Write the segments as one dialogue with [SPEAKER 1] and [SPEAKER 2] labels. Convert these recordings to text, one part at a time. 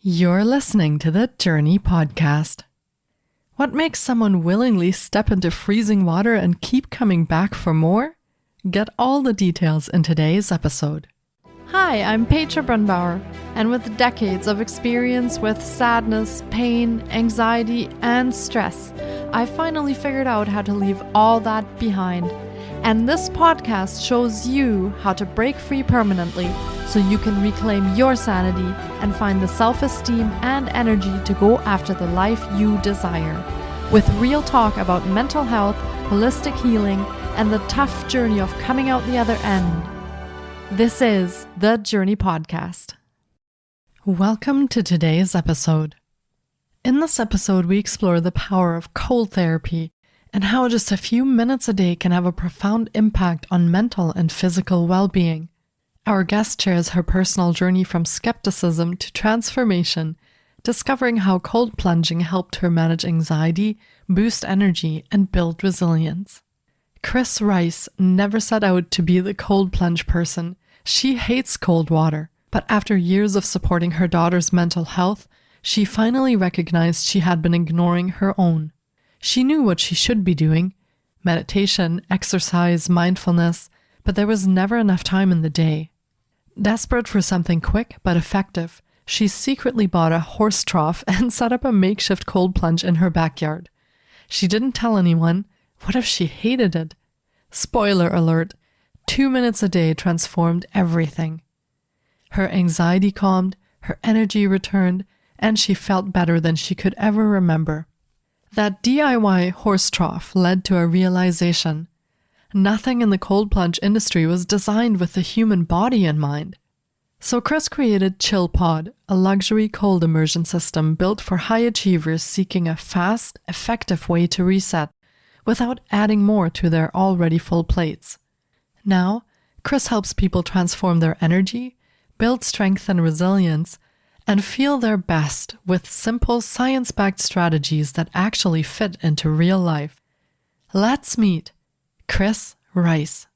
[SPEAKER 1] You're listening to the Jōrni Podcast. What makes someone willingly step into freezing water and keep coming back for more? Get all the details in today's episode. Hi, I'm Petra Brunbauer, and with decades of experience with sadness, pain, anxiety, and stress, I finally figured out how to leave all that behind. And this podcast shows you how to break free permanently so you can reclaim your sanity and find the self-esteem and energy to go after the life you desire. With real talk about mental health, holistic healing, and the tough journey of coming out the other end. This is the Jōrni Podcast. Welcome to today's episode. In this episode, we explore the power of cold therapy and how just a few minutes a day can have a profound impact on mental and physical well-being. Our guest shares her personal journey from skepticism to transformation, discovering how cold plunging helped her manage anxiety, boost energy, and build resilience. Kris Rice never set out to be the cold plunge person. She hates cold water, but after years of supporting her daughter's mental health, she finally recognized she had been ignoring her own. She knew what she should be doing: meditation, exercise, mindfulness, but there was never enough time in the day. Desperate for something quick but effective, she secretly bought a horse trough and set up a makeshift cold plunge in her backyard. She didn't tell anyone. What if she hated it? Spoiler alert, 2 minutes a day transformed everything. Her anxiety calmed, her energy returned, and she felt better than she could ever remember. That DIY horse trough led to a realization. Nothing in the cold plunge industry was designed with the human body in mind. So Kris created ChillPod, a luxury cold immersion system built for high achievers seeking a fast, effective way to reset without adding more to their already full plates. Now, Kris helps people transform their energy, build strength and resilience, and feel their best with simple science-backed strategies that actually fit into real life. Let's meet Kris Rice.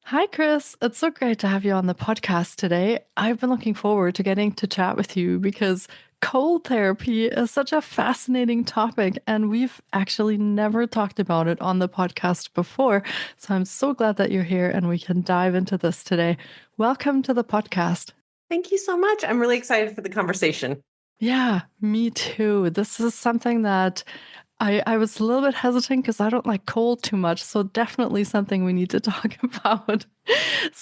[SPEAKER 1] Hi, Kris. It's so great to have you on the podcast today. I've been looking forward to getting to chat with you because cold therapy is such a fascinating topic, and we've actually never talked about it on the podcast before. So I'm so glad that you're here and we can dive into this today. Welcome to the podcast.
[SPEAKER 2] Thank you so much. I'm really excited for the conversation.
[SPEAKER 1] Yeah, me too. This is something that I was a little bit hesitant because I don't like cold too much. So definitely something we need to talk about.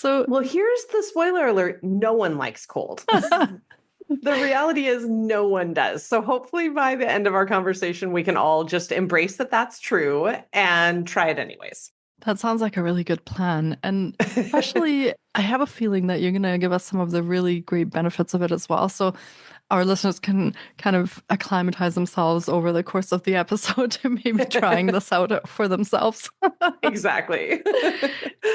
[SPEAKER 2] Well, here's the spoiler alert. No one likes cold. The reality is no one does. So hopefully by the end of our conversation, we can all just embrace that that's true and try it anyways.
[SPEAKER 1] That sounds like a really good plan. And especially, I have a feeling that you're going to give us some of the really great benefits of it as well. So our listeners can kind of acclimatize themselves over the course of the episode to maybe trying this out for themselves.
[SPEAKER 2] Exactly.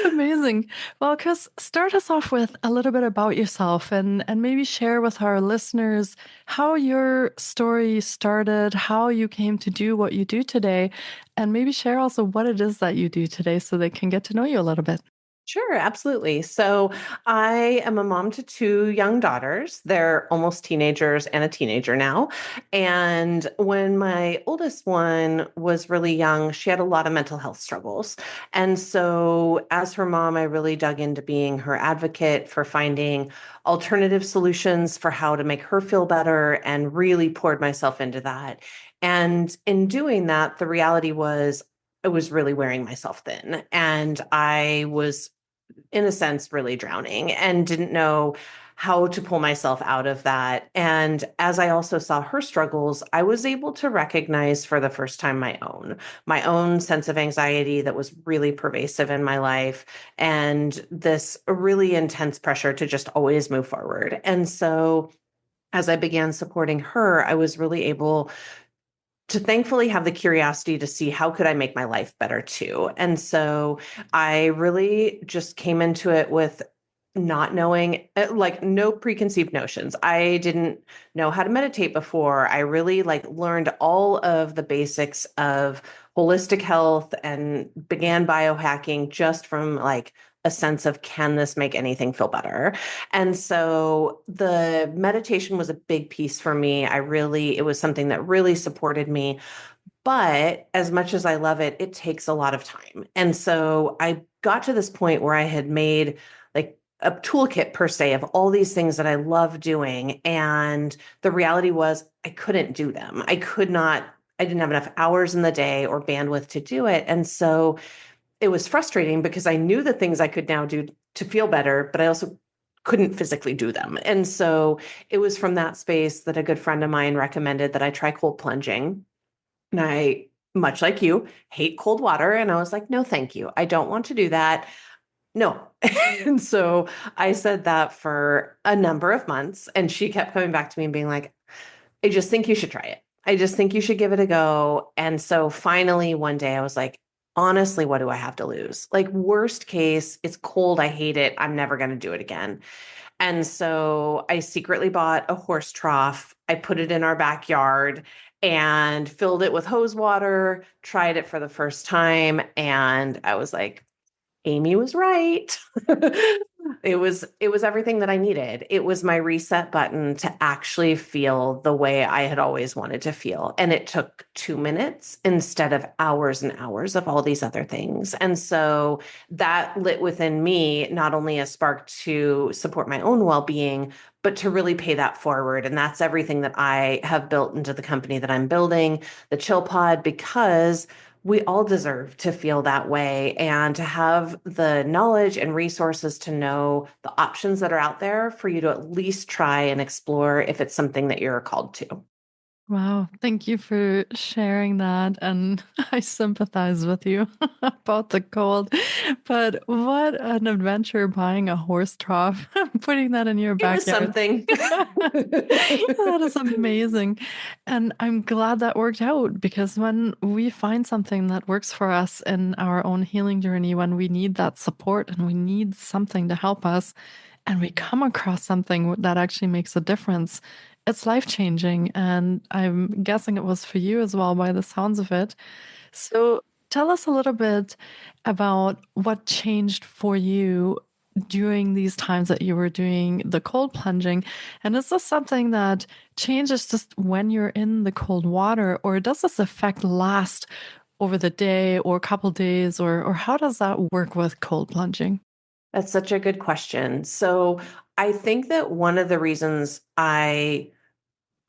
[SPEAKER 1] Amazing. Well, Kris, start us off with a little bit about yourself and maybe share with our listeners how your story started, how you came to do what you do today, and maybe share also what it is that you do today so they can get to know you a little bit.
[SPEAKER 2] Sure, absolutely. So I am a mom to 2 young daughters. They're almost teenagers and a teenager now. And when my oldest one was really young, she had a lot of mental health struggles. And so as her mom, I really dug into being her advocate for finding alternative solutions for how to make her feel better and really poured myself into that. And in doing that, the reality was I was really wearing myself thin, and I was, in a sense, really drowning and didn't know how to pull myself out of that. And as I also saw her struggles, I was able to recognize for the first time my own sense of anxiety that was really pervasive in my life, and this really intense pressure to just always move forward. And so as I began supporting her, I was really able to thankfully have the curiosity to see how could I make my life better too. And so I really just came into it with not knowing, like no preconceived notions. I didn't know how to meditate before. I really like learned all of the basics of holistic health and began biohacking just from like a sense of, can this make anything feel better? And so the meditation was a big piece for me. It was something that really supported me. But as much as I love it, it takes a lot of time. And so I got to this point where I had made like a toolkit per se of all these things that I love doing. And the reality was I couldn't do them. I didn't have enough hours in the day or bandwidth to do it. And so it was frustrating because I knew the things I could now do to feel better, but I also couldn't physically do them. And so it was from that space that a good friend of mine recommended that I try cold plunging. And I, much like you, hate cold water. And I was like, no, thank you. I don't want to do that. No. And so I said that for a number of months. And she kept coming back to me and being like, I just think you should try it. I just think you should give it a go. And so finally, one day I was like, honestly, what do I have to lose? Like, worst case, it's cold. I hate it. I'm never going to do it again. And so I secretly bought a horse trough. I put it in our backyard and filled it with hose water, tried it for the first time. And I was like, Amy was right. It was everything that I needed. It was my reset button to actually feel the way I had always wanted to feel. And it took 2 minutes instead of hours and hours of all these other things. And so that lit within me not only a spark to support my own well-being, but to really pay that forward. And that's everything that I have built into the company that I'm building, the Chill Pod, because we all deserve to feel that way and to have the knowledge and resources to know the options that are out there for you to at least try and explore if it's something that you're called to.
[SPEAKER 1] Wow, thank you for sharing that. And I sympathize with you about the cold. But what an adventure buying a horse trough, putting that in your
[SPEAKER 2] It was
[SPEAKER 1] backyard.
[SPEAKER 2] something.
[SPEAKER 1] That is amazing. And I'm glad that worked out because when we find something that works for us in our own healing journey, when we need that support and we need something to help us, and we come across something that actually makes a difference, it's life changing. And I'm guessing it was for you as well by the sounds of it. So tell us a little bit about what changed for you during these times that you were doing the cold plunging. And is this something that changes just when you're in the cold water, or does this effect last over the day or a couple days, or how does that work with cold plunging?
[SPEAKER 2] That's such a good question. So I think that one of the reasons I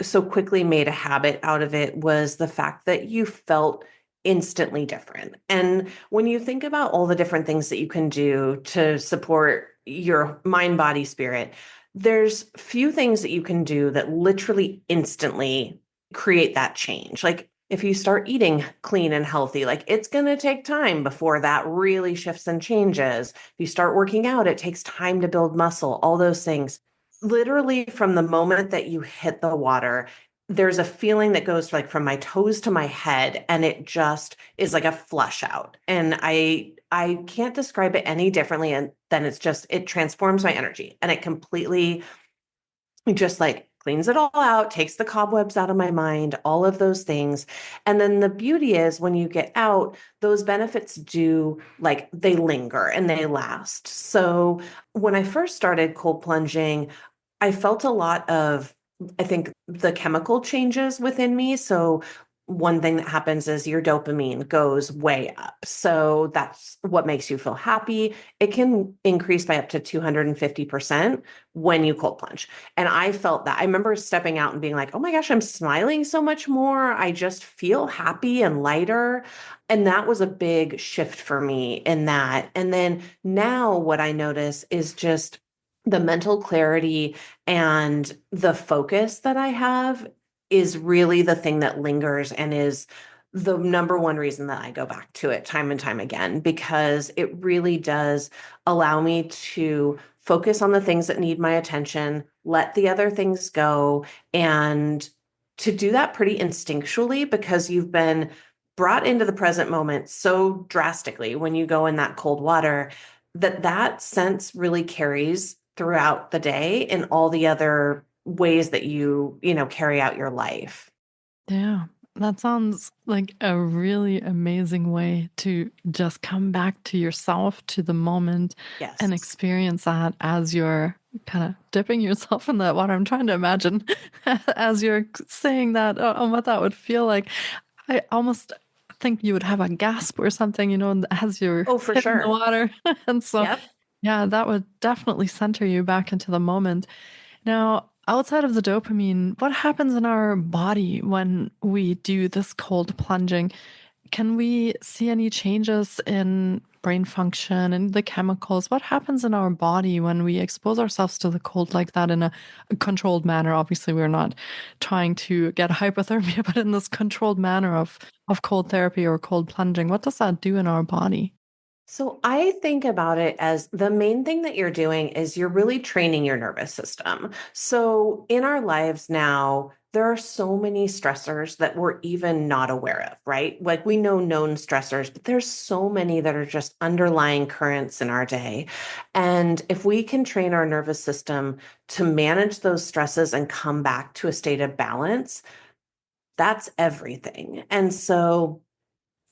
[SPEAKER 2] so quickly made a habit out of it was the fact that you felt instantly different. And when you think about all the different things that you can do to support your mind, body, spirit, there's few things that you can do that literally instantly create that change. Like if you start eating clean and healthy, like it's going to take time before that really shifts and changes. If you start working out, it takes time to build muscle, all those things. Literally from the moment that you hit the water, there's a feeling that goes like from my toes to my head, and it just is like a flush out. And I can't describe it any differently than it transforms my energy, and it completely just like cleans it all out, takes the cobwebs out of my mind, all of those things. And then the beauty is when you get out, those benefits they linger and they last. So when I first started cold plunging, I felt a lot of, I think, the chemical changes within me. So one thing that happens is your dopamine goes way up. So that's what makes you feel happy. It can increase by up to 250% when you cold plunge. And I felt that. I remember stepping out and being like, oh my gosh, I'm smiling so much more. I just feel happy and lighter. And that was a big shift for me in that. And then now what I notice is just the mental clarity and the focus that I have is really the thing that lingers and is the number one reason that I go back to it time and time again, because it really does allow me to focus on the things that need my attention, let the other things go, and to do that pretty instinctually because you've been brought into the present moment so drastically when you go in that cold water that sense really carries throughout the day in all the other ways that you carry out your life.
[SPEAKER 1] Yeah, that sounds like a really amazing way to just come back to yourself, to the moment, and
[SPEAKER 2] Yes.
[SPEAKER 1] experience that as you're kind of dipping yourself in that water. I'm trying to imagine as you're saying that on what that would feel like. I almost think you would have a gasp or something, as you're
[SPEAKER 2] Oh, for
[SPEAKER 1] hitting the
[SPEAKER 2] sure.
[SPEAKER 1] water. And so,
[SPEAKER 2] Yep.
[SPEAKER 1] yeah, that would definitely center you back into the moment. Now, outside of the dopamine, what happens in our body when we do this cold plunging? Can we see any changes in brain function and the chemicals? What happens in our body when we expose ourselves to the cold like that in a controlled manner? Obviously, we're not trying to get hypothermia, but in this controlled manner of cold therapy or cold plunging, what does that do in our body?
[SPEAKER 2] So I think about it as the main thing that you're doing is you're really training your nervous system. So in our lives now, there are so many stressors that we're even not aware of, right? Like we know known stressors, but there's so many that are just underlying currents in our day. And if we can train our nervous system to manage those stresses and come back to a state of balance, that's everything. And so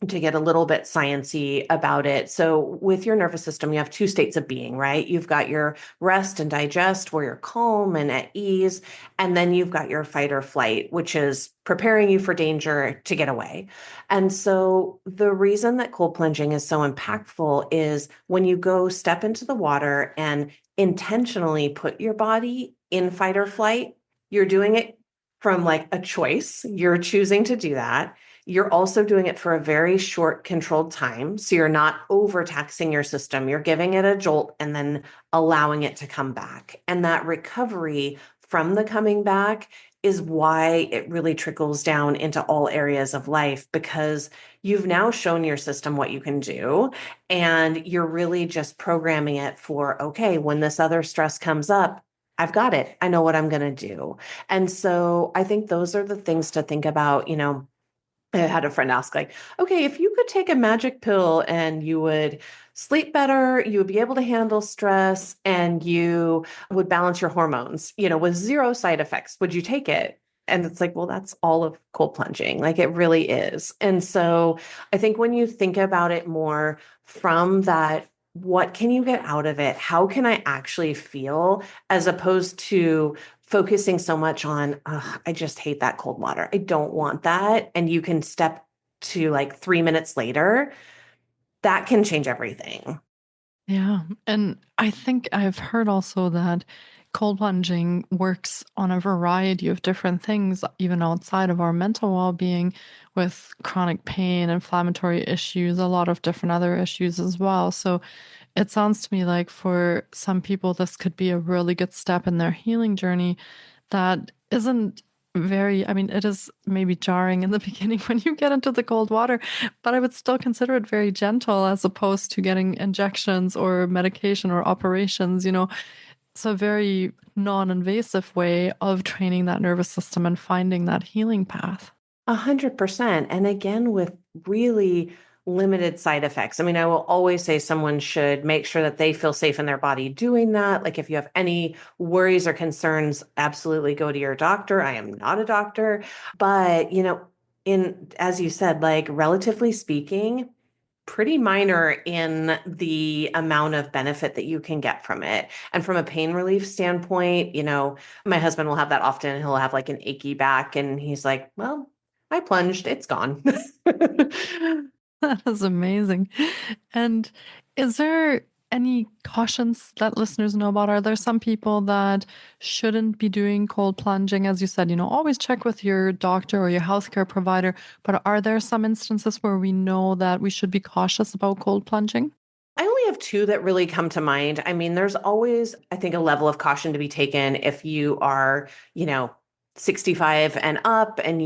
[SPEAKER 2] to get a little bit sciencey about it. So with your nervous system, you have two states of being, right? You've got your rest and digest where you're calm and at ease. And then you've got your fight or flight, which is preparing you for danger to get away. And so the reason that cold plunging is so impactful is when you go step into the water and intentionally put your body in fight or flight, you're doing it from like a choice. You're choosing to do that. You're also doing it for a very short, controlled time. So you're not overtaxing your system. You're giving it a jolt and then allowing it to come back. And that recovery from the coming back is why it really trickles down into all areas of life because you've now shown your system what you can do. And you're really just programming it for, okay, when this other stress comes up, I've got it. I know what I'm going to do. And so I think those are the things to think about. I had a friend ask, like, okay, if you could take a magic pill and you would sleep better, you would be able to handle stress, and you would balance your hormones, with zero side effects, would you take it? And it's like, well, that's all of cold plunging. Like it really is. And so I think when you think about it more from that, what can you get out of it? How can I actually feel as opposed to focusing so much on, I just hate that cold water. I don't want that. And you can step to like 3 minutes later, that can change everything.
[SPEAKER 1] Yeah. And I think I've heard also that cold plunging works on a variety of different things, even outside of our mental well being, with chronic pain, inflammatory issues, a lot of different other issues as well. So it sounds to me like for some people, this could be a really good step in their healing journey that isn't I mean, it is maybe jarring in the beginning when you get into the cold water, but I would still consider it very gentle as opposed to getting injections or medication or operations. It's a very non invasive way of training that nervous system and finding that healing path.
[SPEAKER 2] 100%. And again, with really limited side effects. I mean, I will always say someone should make sure that they feel safe in their body doing that. Like if you have any worries or concerns, absolutely go to your doctor. I am not a doctor, but in as you said, like relatively speaking, pretty minor in the amount of benefit that you can get from it. And from a pain relief standpoint, my husband will have that often. He'll have like an achy back and he's like, well, I plunged, it's gone.
[SPEAKER 1] That is amazing. And is there any cautions that listeners know about? Are there some people that shouldn't be doing cold plunging? As you said, always check with your doctor or your healthcare provider. But are there some instances where we know that we should be cautious about cold plunging?
[SPEAKER 2] I only have two that really come to mind. I mean, there's always, I think, a level of caution to be taken if you are 65 and up and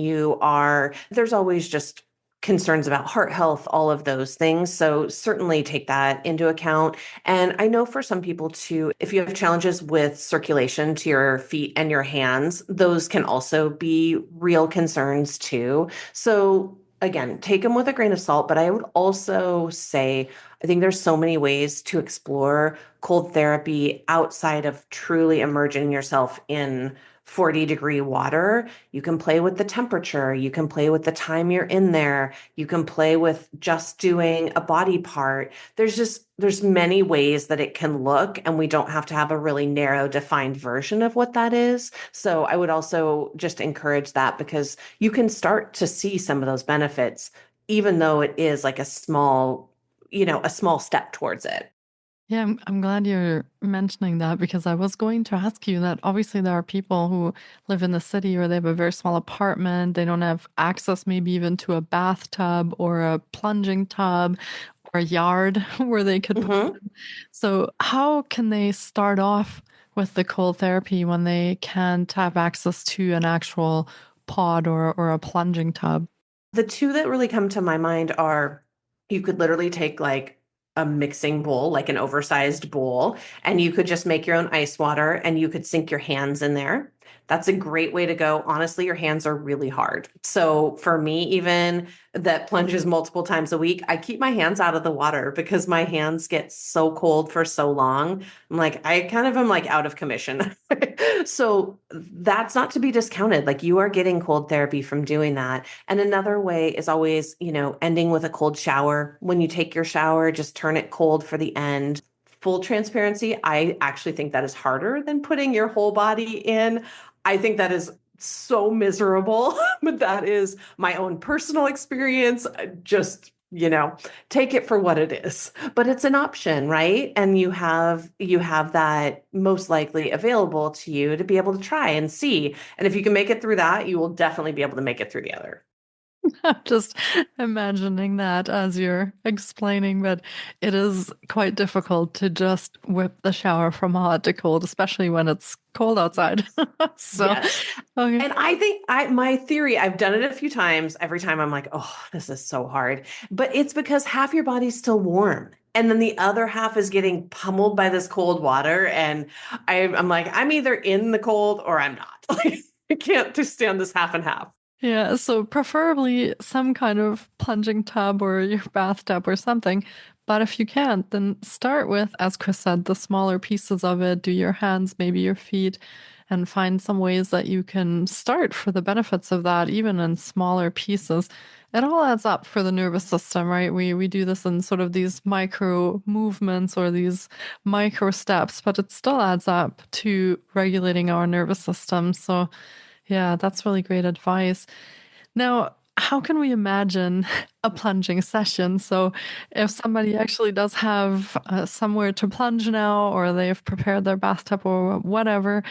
[SPEAKER 2] there's always just concerns about heart health, all of those things. So certainly take that into account. And I know for some people too, if you have challenges with circulation to your feet and your hands, those can also be real concerns too. So again, take them with a grain of salt, but I would also say I think there's so many ways to explore cold therapy outside of truly immersing yourself in 40-degree water. You can play with the temperature, you can play with the time you're in there, you can play with just doing a body part. There's many ways that it can look, and we don't have to have a really narrow defined version of what that is. So I would also just encourage that, because you can start to see some of those benefits, even though it is like a small step towards it.
[SPEAKER 1] Yeah, I'm glad you're mentioning that because I was going to ask you that obviously there are people who live in the city or they have a very small apartment. They don't have access maybe even to a bathtub or a plunging tub or a yard where they could put
[SPEAKER 2] Mhm.
[SPEAKER 1] it in. So how can they start off with the cold therapy when they can't have access to an actual pod or a plunging tub?
[SPEAKER 2] The two that really come to my mind are, you could literally take like a mixing bowl, like an oversized bowl, and you could just make your own ice water and you could sink your hands in there. That's a great way to go. Honestly, your hands are really hard. So for me, even that plunges multiple times a week, I keep my hands out of the water because my hands get so cold for so long. I'm like, I kind of am like out of commission. So that's not to be discounted. Like, you are getting cold therapy from doing that. And another way is always, ending with a cold shower. When you take your shower, just turn it cold for the end. Full transparency, I actually think that is harder than putting your whole body in. I think that is so miserable, but that is my own personal experience. Just, take it for what it is. But it's an option, right? And you have that most likely available to you to be able to try and see. And if you can make it through that, you will definitely be able to make it through the other.
[SPEAKER 1] I'm just imagining that as you're explaining, but it is quite difficult to just whip the shower from hot to cold, especially when it's cold outside. So,
[SPEAKER 2] Yes.
[SPEAKER 1] okay.
[SPEAKER 2] And I think my theory, I've done it a few times. Every time I'm like, oh, this is so hard. But it's because half your body's still warm. And then the other half is getting pummeled by this cold water. And I'm like, I'm either in the cold or I'm not. Like, I can't just stand this half and half.
[SPEAKER 1] Yeah, so preferably some kind of plunging tub or your bathtub or something. But if you can't, then start with, as Chris said, the smaller pieces of it. Do your hands, maybe your feet, and find some ways that you can start for the benefits of that, even in smaller pieces. It all adds up for the nervous system, right? We do this in sort of these micro movements or these micro steps, but it still adds up to regulating our nervous system. So yeah, that's really great advice. Now, how can we imagine a plunging session? So, if somebody actually does have somewhere to plunge now, or they've prepared their bathtub or whatever,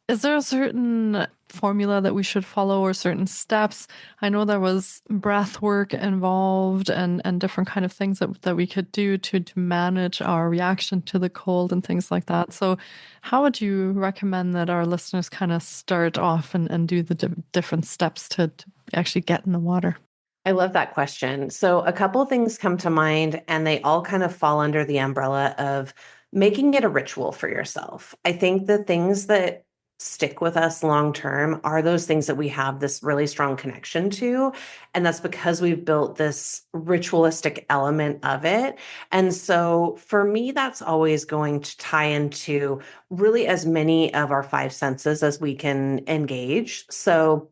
[SPEAKER 1] is there a certain formula that we should follow or certain steps? I know there was breath work involved and different kind of things that we could do to manage our reaction to the cold and things like that. So how would you recommend that our listeners kind of start off and do the different steps to actually get in the water?
[SPEAKER 2] I love that question. So, a couple of things come to mind, and they all kind of fall under the umbrella of making it a ritual for yourself. I think the things that stick with us long term are those things that we have this really strong connection to. And that's because we've built this ritualistic element of it. And so, for me, that's always going to tie into really as many of our five senses as we can engage. So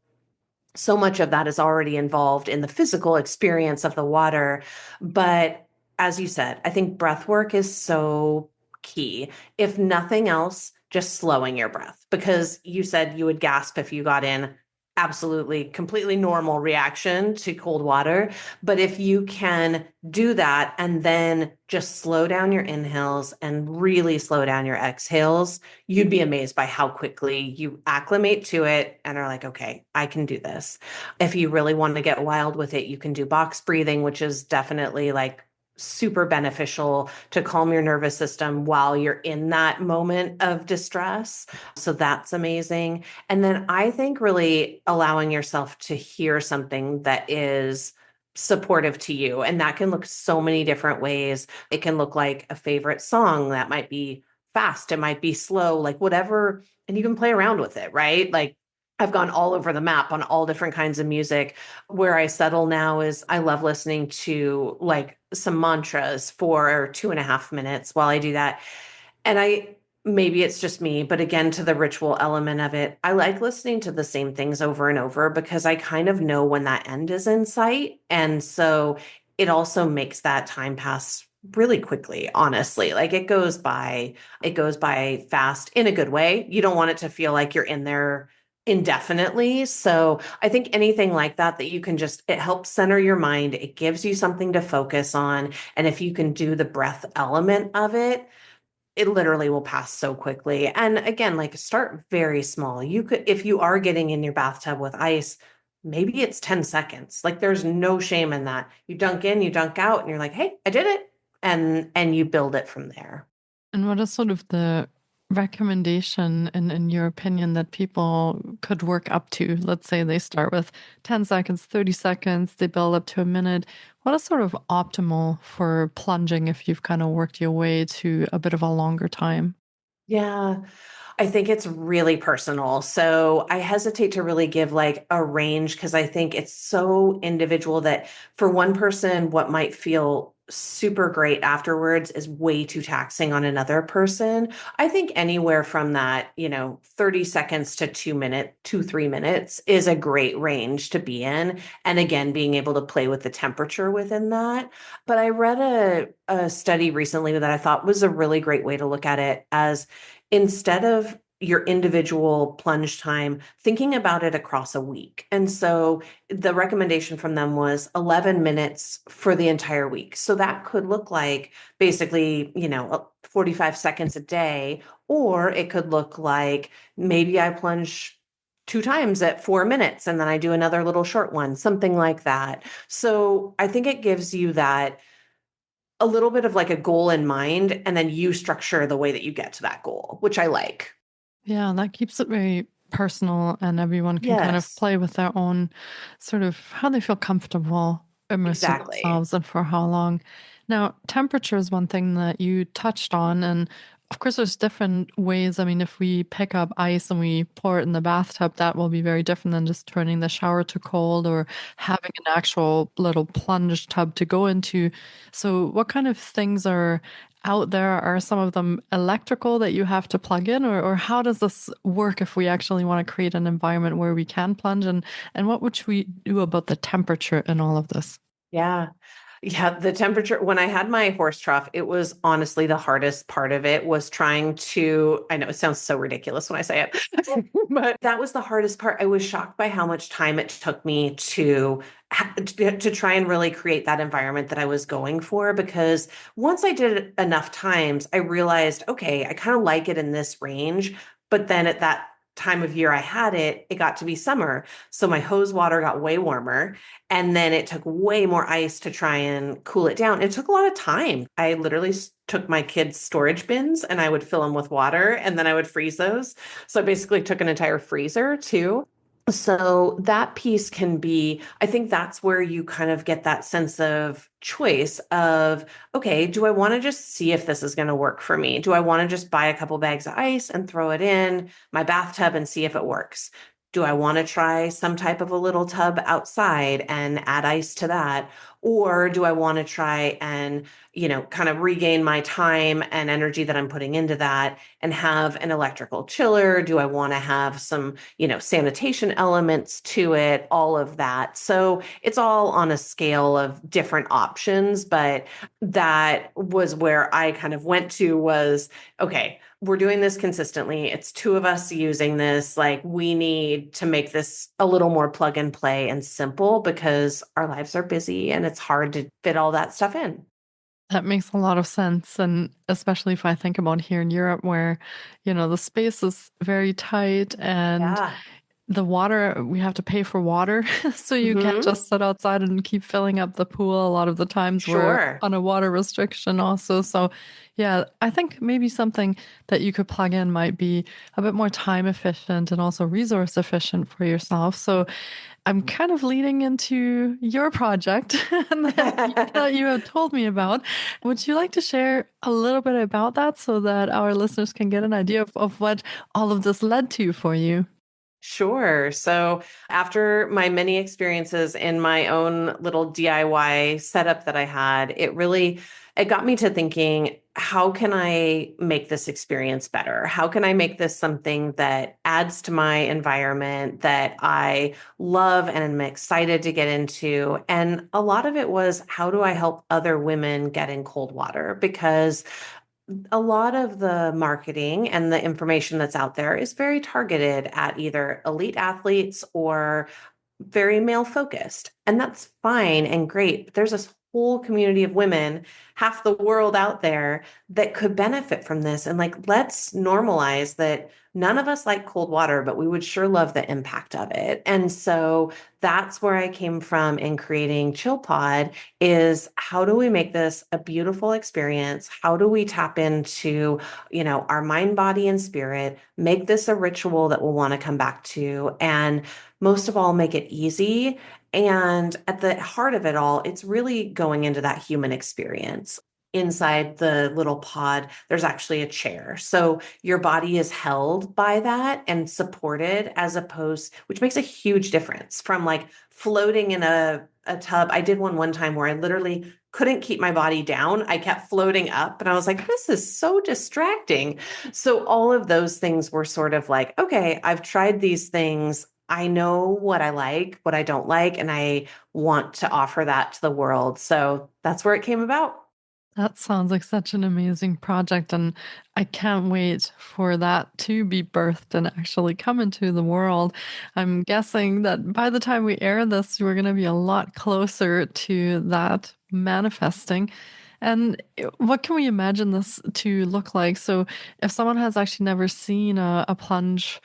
[SPEAKER 2] much of that is already involved in the physical experience of the water. But as you said, I think breath work is so key. If nothing else, just slowing your breath, because you said you would gasp if you got in. Absolutely, completely normal reaction to cold water. But if you can do that and then just slow down your inhales and really slow down your exhales, you'd be amazed by how quickly you acclimate to it and are like, okay, I can do this. If you really want to get wild with it, you can do box breathing, which is definitely like super beneficial to calm your nervous system while you're in that moment of distress. So that's amazing. And then I think really allowing yourself to hear something that is supportive to you. And that can look so many different ways. It can look like a favorite song that might be fast, it might be slow, like whatever. And you can play around with it, right? Like, I've gone all over the map on all different kinds of music. Where I settle now is I love listening to like some mantras for 2.5 minutes while I do that. And maybe it's just me, but again, to the ritual element of it, I like listening to the same things over and over because I kind of know when that end is in sight. And so it also makes that time pass really quickly, honestly. Like it goes by fast in a good way. You don't want it to feel like you're in there indefinitely. So I think anything like that, that you can just, it helps center your mind. It gives you something to focus on. And if you can do the breath element of it, it literally will pass so quickly. And again, like start very small. You could, if you are getting in your bathtub with ice, maybe it's 10 seconds. Like there's no shame in that. You dunk in, you dunk out, and you're like, hey, I did it. And you build it from there.
[SPEAKER 1] And what is sort of the recommendation in your opinion that people could work up to? Let's say they start with 10 seconds, 30 seconds, they build up to a minute. What is sort of optimal for plunging if you've kind of worked your way to a bit of a longer time?
[SPEAKER 2] Yeah. I think it's really personal. So I hesitate to really give like a range because I think it's so individual that for one person, what might feel super great afterwards is way too taxing on another person. I think anywhere from that, 30 seconds to 2 minute, 3 minutes is a great range to be in. And again, being able to play with the temperature within that. But I read a study recently that I thought was a really great way to look at it as instead of your individual plunge time, thinking about it across a week. And so the recommendation from them was 11 minutes for the entire week. So that could look like basically, 45 seconds a day, or it could look like maybe I plunge 2 times at 4 minutes and then I do another little short one, something like that. So I think it gives you that a little bit of like a goal in mind, and then you structure the way that you get to that goal, which I like.
[SPEAKER 1] Yeah, that keeps it very personal, and everyone can kind of
[SPEAKER 2] Yes,
[SPEAKER 1] play with their own sort of how they feel comfortable immersing
[SPEAKER 2] exactly.
[SPEAKER 1] themselves and for how long. Now, temperature is one thing that you touched on, and of course, there's different ways. I mean, if we pick up ice and we pour it in the bathtub, that will be very different than just turning the shower to cold or having an actual little plunge tub to go into. So, what kind of things are out there? Are some of them electrical that you have to plug in, or how does this work if we actually want to create an environment where we can plunge? And what would we do about the temperature in all of this?
[SPEAKER 2] Yeah. Yeah, the temperature when I had my horse trough, it was honestly the hardest part of it was trying to, I know it sounds so ridiculous when I say it, but that was the hardest part. I was shocked by how much time it took me to try and really create that environment that I was going for, because once I did it enough times, I realized, okay, I kind of like it in this range, but then at that time of year I had it, it got to be summer. So my hose water got way warmer. And then it took way more ice to try and cool it down. It took a lot of time. I literally took my kids' storage bins and I would fill them with water and then I would freeze those. So I basically took an entire freezer too. So that piece can be, I think that's where you kind of get that sense of choice of, okay, do I want to just see if this is going to work for me? Do I want to just buy a couple bags of ice and throw it in my bathtub and see if it works? Do I want to try some type of a little tub outside and add ice to that? Or do I want to try and, kind of regain my time and energy that I'm putting into that and have an electrical chiller? Do I want to have some, sanitation elements to it? All of that. So it's all on a scale of different options, but that was where I kind of went to was, okay, we're doing this consistently. It's two of us using this. Like, we need to make this a little more plug and play and simple because our lives are busy and it's hard to fit all that stuff in.
[SPEAKER 1] That makes a lot of sense. And especially if I think about here in Europe, where, the space is very tight and
[SPEAKER 2] Yeah.
[SPEAKER 1] the water, we have to pay for water. So you can't
[SPEAKER 2] Hmm.
[SPEAKER 1] just sit outside and keep filling up the pool. A lot of the times we're
[SPEAKER 2] Sure.
[SPEAKER 1] on a water restriction also. So yeah, I think maybe something that you could plug in might be a bit more time efficient and also resource efficient for yourself. So I'm kind of leading into your project that you have told me about. Would you like to share a little bit about that so that our listeners can get an idea of what all of this led to for you?
[SPEAKER 2] Sure. So after my many experiences in my own little DIY setup that I had, it got me to thinking, how can I make this experience better? How can I make this something that adds to my environment that I love and am excited to get into? And a lot of it was, how do I help other women get in cold water? Because a lot of the marketing and the information that's out there is very targeted at either elite athletes or very male focused. And that's fine and great. But there's this whole community of women, half the world out there that could benefit from this. And like, let's normalize that none of us like cold water, but we would sure love the impact of it. And so that's where I came from in creating Chill Pod is how do we make this a beautiful experience? How do we tap into, our mind, body, and spirit, make this a ritual that we'll want to come back to, and most of all, make it easy. And at the heart of it all, it's really going into that human experience. Inside the little pod, there's actually a chair. So your body is held by that and supported which makes a huge difference from like floating in a tub. I did one time where I literally couldn't keep my body down. I kept floating up and I was like, this is so distracting. So all of those things were sort of like, okay, I've tried these things. I know what I like, what I don't like, and I want to offer that to the world. So that's where it came about.
[SPEAKER 1] That sounds like such an amazing project, and I can't wait for that to be birthed and actually come into the world. I'm guessing that by the time we air this, we're going to be a lot closer to that manifesting. And what can we imagine this to look like? So, if someone has actually never seen a plunge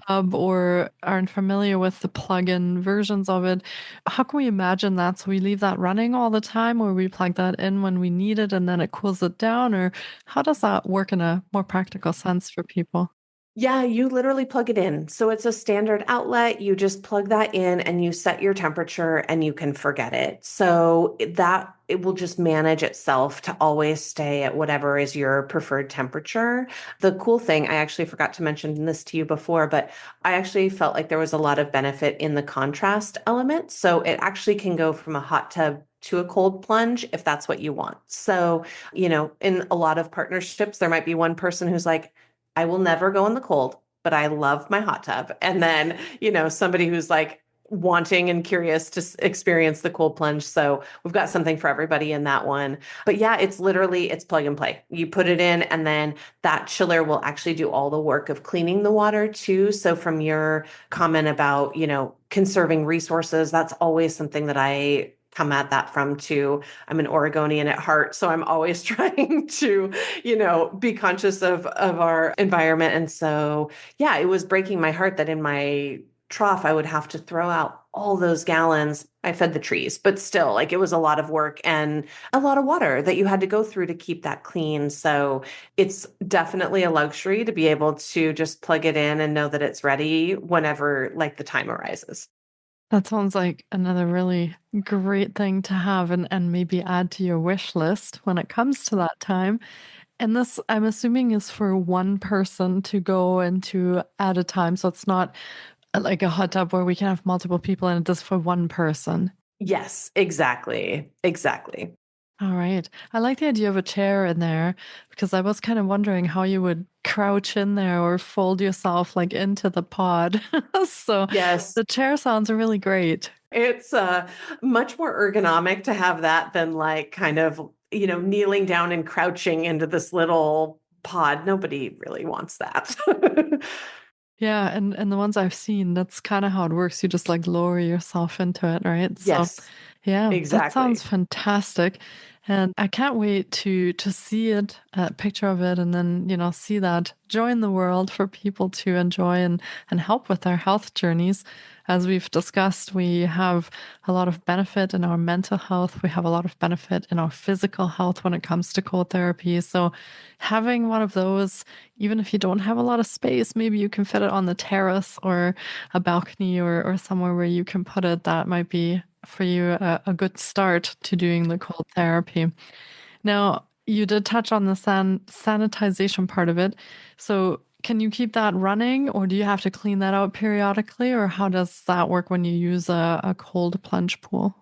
[SPEAKER 1] tub or aren't familiar with the plug-in versions of it, how can we imagine that? So we leave that running all the time, or we plug that in when we need it and then it cools it down? Or how does that work in a more practical sense for people?
[SPEAKER 2] Yeah, you literally plug it in. So it's a standard outlet. You just plug that in and you set your temperature and you can forget it. So that it will just manage itself to always stay at whatever is your preferred temperature. The cool thing, I actually forgot to mention this to you before, but I actually felt like there was a lot of benefit in the contrast element. So it actually can go from a hot tub to a cold plunge if that's what you want. So, in a lot of partnerships, there might be one person who's like, I will never go in the cold, but I love my hot tub. And then, somebody who's like wanting and curious to experience the cold plunge. So we've got something for everybody in that one. But yeah, it's plug and play. You put it in and then that chiller will actually do all the work of cleaning the water too. So from your comment about, conserving resources, that's always something that I come at that from too. I'm an Oregonian at heart, so I'm always trying to, be conscious of our environment. And so, yeah, it was breaking my heart that in my trough I would have to throw out all those gallons. I fed the trees, but still, like it was a lot of work and a lot of water that you had to go through to keep that clean. So it's definitely a luxury to be able to just plug it in and know that it's ready whenever like the time arises.
[SPEAKER 1] That sounds like another really great thing to have and maybe add to your wish list when it comes to that time. And this, I'm assuming, is for one person to go into at a time. So it's not like a hot tub where we can have multiple people and it is for one person.
[SPEAKER 2] Yes, exactly. Exactly.
[SPEAKER 1] All right. I like the idea of a chair in there because I was kind of wondering how you would crouch in there or fold yourself like into the pod. So
[SPEAKER 2] Yes.
[SPEAKER 1] the chair sounds really great.
[SPEAKER 2] It's much more ergonomic to have that than like kind of, kneeling down and crouching into this little pod. Nobody really wants that.
[SPEAKER 1] Yeah, and the ones I've seen, that's kind of how it works. You just like lower yourself into it, right? So
[SPEAKER 2] Yes,
[SPEAKER 1] yeah, that sounds
[SPEAKER 2] exactly.
[SPEAKER 1] fantastic. And I can't wait to see it, a picture of it, and then, see that join the world for people to enjoy and help with their health journeys. As we've discussed, we have a lot of benefit in our mental health. We have a lot of benefit in our physical health when it comes to cold therapy. So having one of those, even if you don't have a lot of space, maybe you can fit it on the terrace or a balcony or somewhere where you can put it. That might be for you a good start to doing the cold therapy. Now, you did touch on the sanitization part of it. So can you keep that running, or do you have to clean that out periodically, or how does that work when you use a cold plunge pool?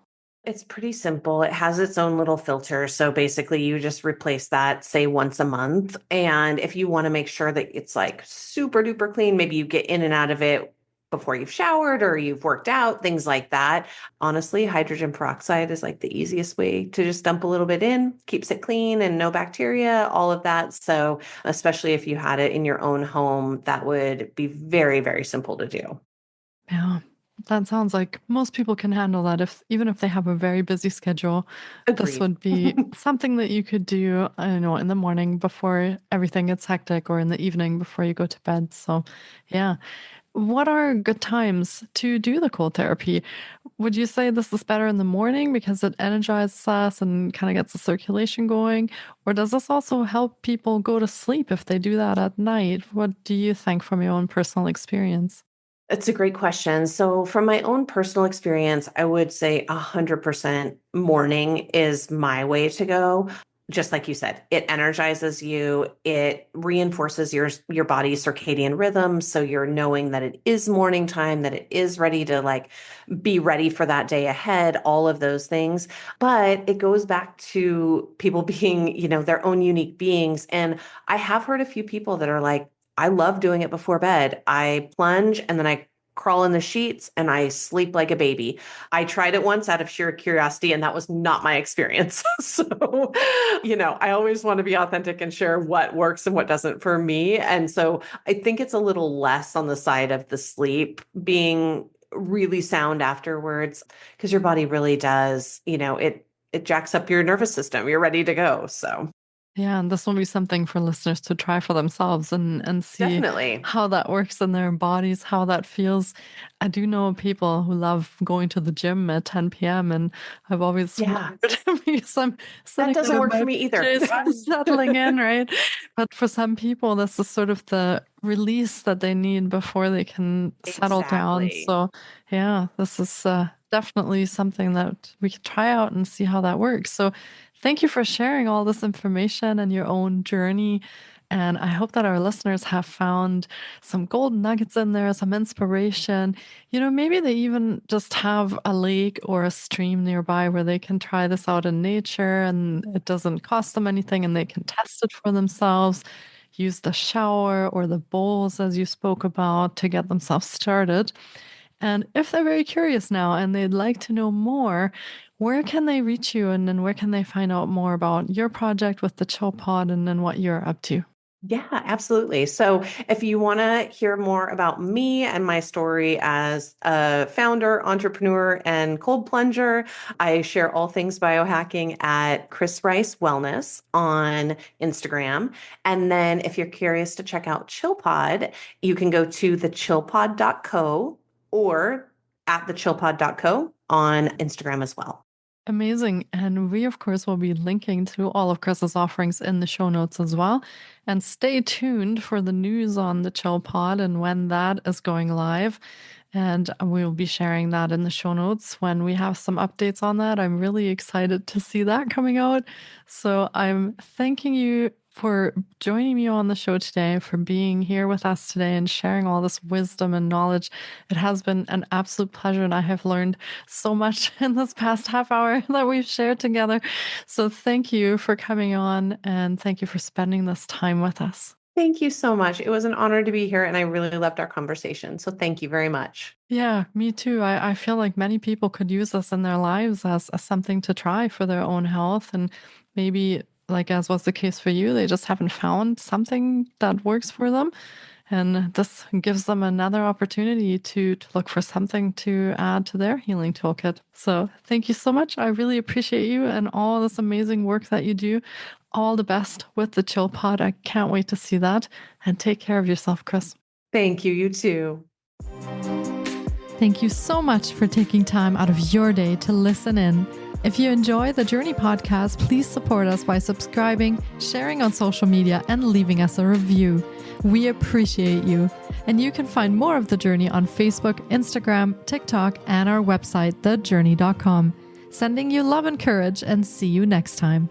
[SPEAKER 2] It's pretty simple. It has its own little filter. So basically, you just replace that, say, once a month. And if you want to make sure that it's like super duper clean, maybe you get in and out of it before you've showered or you've worked out, things like that. Honestly, hydrogen peroxide is like the easiest way to just dump a little bit in, keeps it clean and no bacteria, all of that. So, especially if you had it in your own home, that would be very, very simple to do.
[SPEAKER 1] Yeah, that sounds like most people can handle that. Even if they have a very busy schedule, this
[SPEAKER 2] Agreed.
[SPEAKER 1] would be something that you could do, I don't know, in the morning before everything gets hectic, or in the evening before you go to bed. So, yeah. What are good times to do the cold therapy? Would you say this is better in the morning because it energizes us and kind of gets the circulation going? Or does this also help people go to sleep if they do that at night? What do you think from your own personal experience?
[SPEAKER 2] It's a great question. So, from my own personal experience, I would say 100% morning is my way to go. Just like you said, it energizes you. It reinforces your body's circadian rhythm. So you're knowing that it is morning time, that it is ready to like be ready for that day ahead, all of those things. But it goes back to people being, their own unique beings. And I have heard a few people that are like, I love doing it before bed. I plunge and then I crawl in the sheets and I sleep like a baby. I tried it once out of sheer curiosity and that was not my experience. So, I always want to be authentic and share what works and what doesn't for me. And so I think it's a little less on the side of the sleep being really sound afterwards because your body really does, it jacks up your nervous system. You're ready to go. So
[SPEAKER 1] Yeah, and this will be something for listeners to try for themselves and see
[SPEAKER 2] definitely.
[SPEAKER 1] how that works in their bodies, how that feels. I do know people who love going to the gym at 10 p.m. and I've always
[SPEAKER 2] Yeah,
[SPEAKER 1] wondered because I'm
[SPEAKER 2] that
[SPEAKER 1] sitting
[SPEAKER 2] doesn't
[SPEAKER 1] there in
[SPEAKER 2] work for
[SPEAKER 1] my
[SPEAKER 2] me either.
[SPEAKER 1] PJs settling in, right? But for some people, this is sort of the release that they need before they can settle down.
[SPEAKER 2] Exactly.
[SPEAKER 1] So, yeah, this is definitely something that we could try out and see how that works. So, thank you for sharing all this information and your own journey. And I hope that our listeners have found some gold nuggets in there, some inspiration. Maybe they even just have a lake or a stream nearby where they can try this out in nature and it doesn't cost them anything and they can test it for themselves. Use the shower or the bowls, as you spoke about, to get themselves started. And if they're very curious now and they'd like to know more, where can they reach you, and then where can they find out more about your project with the Chill Pod and then what you're up to?
[SPEAKER 2] Yeah, absolutely. So, if you want to hear more about me and my story as a founder, entrepreneur, and cold plunger, I share all things biohacking at Kris Rice Wellness on Instagram. And then, if you're curious to check out Chill Pod, you can go to thechillpod.co or at thechillpod.co on Instagram as well.
[SPEAKER 1] Amazing. And we, of course, will be linking to all of Chris's offerings in the show notes as well. And stay tuned for the news on the Chill Pod and when that is going live. And we'll be sharing that in the show notes when we have some updates on that. I'm really excited to see that coming out. So I'm thanking you for joining me on the show today, for being here with us today and sharing all this wisdom and knowledge. It has been an absolute pleasure, and I have learned so much in this past half hour that we've shared together. So thank you for coming on, and thank you for spending this time with us.
[SPEAKER 2] Thank you so much. It was an honor to be here, and I really loved our conversation. So, thank you very much.
[SPEAKER 1] Yeah, me too. I feel like many people could use this in their lives as something to try for their own health. And maybe, like as was the case for you, they just haven't found something that works for them. And this gives them another opportunity to look for something to add to their healing toolkit. So thank you so much. I really appreciate you and all this amazing work that you do. All the best with the Chill Pod. I can't wait to see that. And take care of yourself, Kris.
[SPEAKER 2] Thank you. You too.
[SPEAKER 1] Thank you so much for taking time out of your day to listen in. If you enjoy the Jōrni Podcast, please support us by subscribing, sharing on social media, and leaving us a review. We appreciate you. And you can find more of The Jōrni on Facebook, Instagram, TikTok, and our website, thejōrni.com. Sending you love and courage, and see you next time.